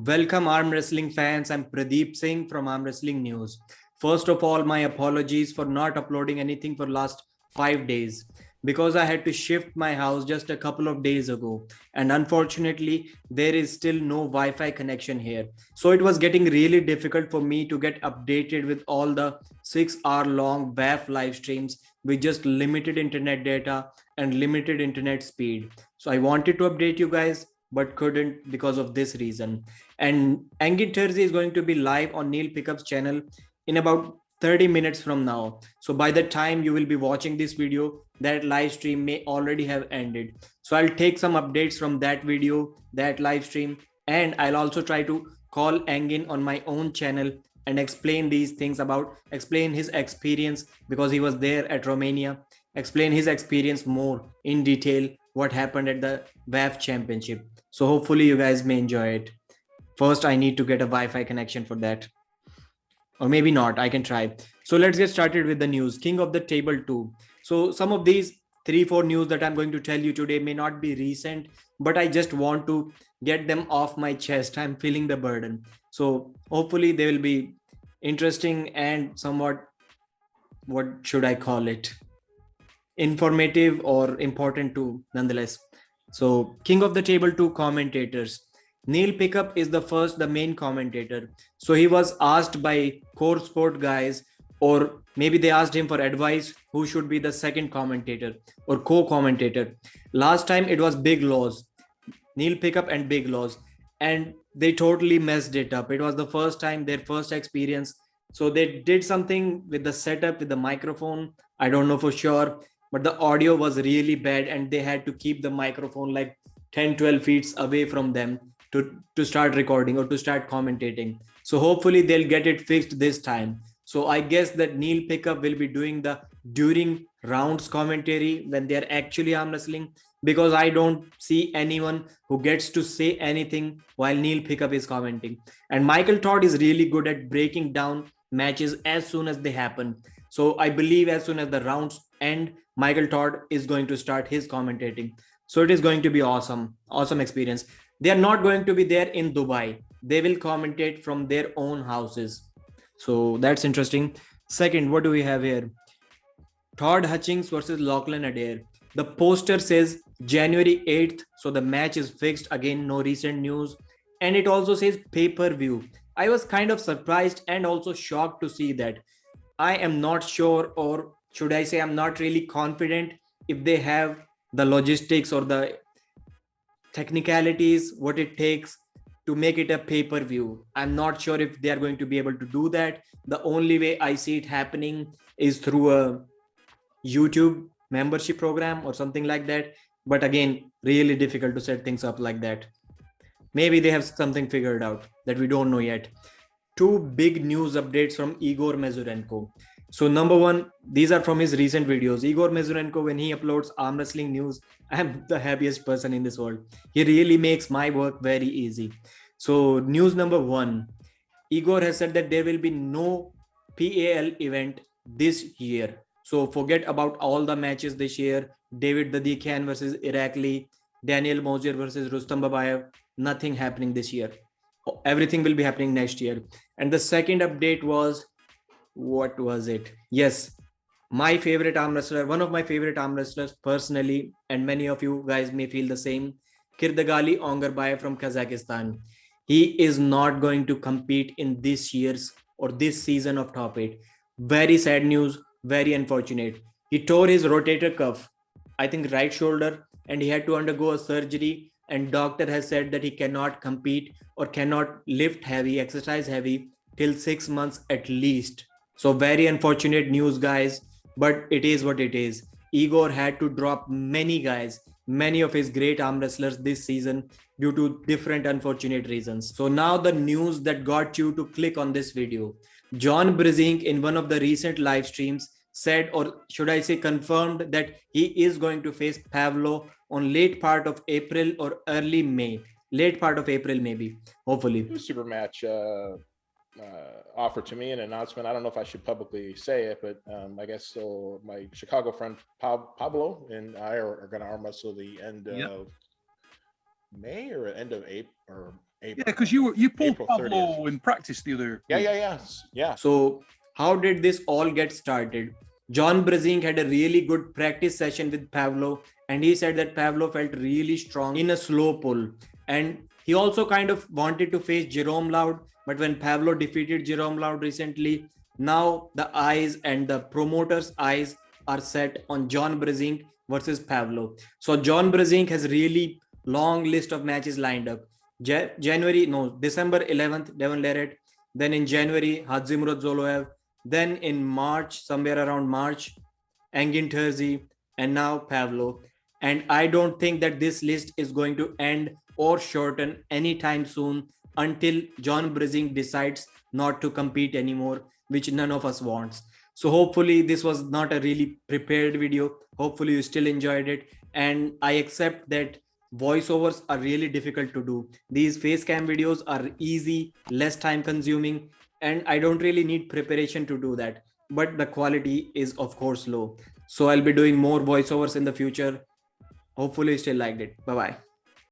Welcome, Arm Wrestling fans. I'm Pradeep Singh from Arm Wrestling News. First of all, my apologies for not uploading anything for last 5 days because I had to shift my house just a couple of days ago, and unfortunately, there is still no Wi-Fi connection here. So it was getting really difficult for me to get updated with all the 6 hour long WAF live streams with just limited internet data and limited internet speed. So I wanted to update you guys but couldn't because of this reason. And Angin Thursday is going to be live on Neil Pickup's channel in about 30 minutes from now. So by the time you will be watching this video, that live stream may already have ended. So I'll take some updates from that video, that live stream, and I'll also try to call Angin on my own channel and explain these things explain his experience because he was there at Romania, explain his experience more in detail, what happened at the WAF championship. So hopefully you guys may enjoy it. First, I need to get a Wi-Fi connection for that. Or maybe not, I can try. So let's get started with the news. King of the Table 2. So some of these 3-4 news that I'm going to tell you today may not be recent, but I just want to get them off my chest. I'm feeling the burden. So hopefully they will be interesting and somewhat, what should I call it? Informative or important too, nonetheless. So, King of the Table 2 commentators. Neil Pickup is the main commentator. So he was asked by core sport guys, or maybe they asked him for advice who should be the second commentator or co-commentator. Last time it was Big Laws, Neil Pickup and Big Laws, and they totally messed it up. It was the first time, their first experience. So they did something with the setup, with the microphone. I don't know for sure, but the audio was really bad and they had to keep the microphone like 10-12 feet away from them to start recording or to start commentating. So hopefully they'll get it fixed this time. So I guess that Neil Pickup will be doing the during rounds commentary when they're actually arm wrestling, because I don't see anyone who gets to say anything while Neil Pickup is commenting. And Michael Todd is really good at breaking down matches as soon as they happen. So I believe as soon as the rounds end, Michael Todd is going to start his commentating. So it is going to be awesome experience. They are not going to be there in Dubai. They will commentate from their own houses. So that's interesting. Second, what do we have here? Todd Hutchings versus Lachlan Adair. The poster says January 8th. So the match is fixed. Again, no recent news. And it also says pay-per-view. I was kind of surprised and also shocked to see that. I am not sure, or should I say, I'm not really confident if they have the logistics or the technicalities, what it takes to make it a pay-per-view. I'm not sure if they are going to be able to do that. The only way I see it happening is through a YouTube membership program or something like that. But again, really difficult to set things up like that. Maybe they have something figured out that we don't know yet. Two big news updates from Igor Mazurenko. So number one, these are from his recent videos. Igor Mazurenko, when he uploads arm wrestling news, I am the happiest person in this world. He really makes my work very easy. So news number one, Igor has said that there will be no PAL event this year. So forget about all the matches this year. David Dadikian versus Irakli, Daniel Mosier versus Rustam Babayev. Nothing happening this year. Everything will be happening next year. And the second update was, what was it? Yes, my favorite arm wrestler, one of my favorite arm wrestlers personally, and many of you guys may feel the same, Kirdagali Ongarbayev from Kazakhstan. He is not going to compete in this year's or this season of Top 8. Very sad news, very unfortunate. He tore his rotator cuff, I think right shoulder, and he had to undergo a surgery, and doctor has said that he cannot compete or cannot lift heavy, exercise heavy till 6 months at least. So very unfortunate news, guys, but it is what it is. Igor had to drop many guys, many of his great arm wrestlers this season due to different unfortunate reasons. So now the news that got you to click on this video. John Brezink in one of the recent live streams said, or should I say confirmed, that he is going to face Pavlo on late part of April or early May. Late part of April, maybe, hopefully. Super match offered to me, an announcement. I don't know if I should publicly say it, but I guess so. My Chicago friend Pablo and I are going to arm wrestle the end of May or end of April. Yeah, because you pulled April Pablo 30th. in practice the other. Yeah. So how did this all get started? John Brasink had a really good practice session with Pavlo, and he said that Pavlo felt really strong in a slow pull. And he also kind of wanted to face Jerome Loud, but when Pavlo defeated Jerome Loud recently, now the eyes and the promoters' eyes are set on John Brasink versus Pavlo. So John Brasink has really long list of matches lined up. December 11th, Devon Larratt. Then in January, Hadzimurad Zoloev. Then in March, somewhere around March, Engin Terzi, and now Pavlo. And I don't think that this list is going to end or shorten anytime soon until John Brasink decides not to compete anymore, which none of us wants. So hopefully this was not a really prepared video. Hopefully you still enjoyed it. And I accept that voiceovers are really difficult to do. These face cam videos are easy, less time consuming, and I don't really need preparation to do that. But the quality is of course low. So I'll be doing more voiceovers in the future. Hopefully you still liked it. Bye-bye.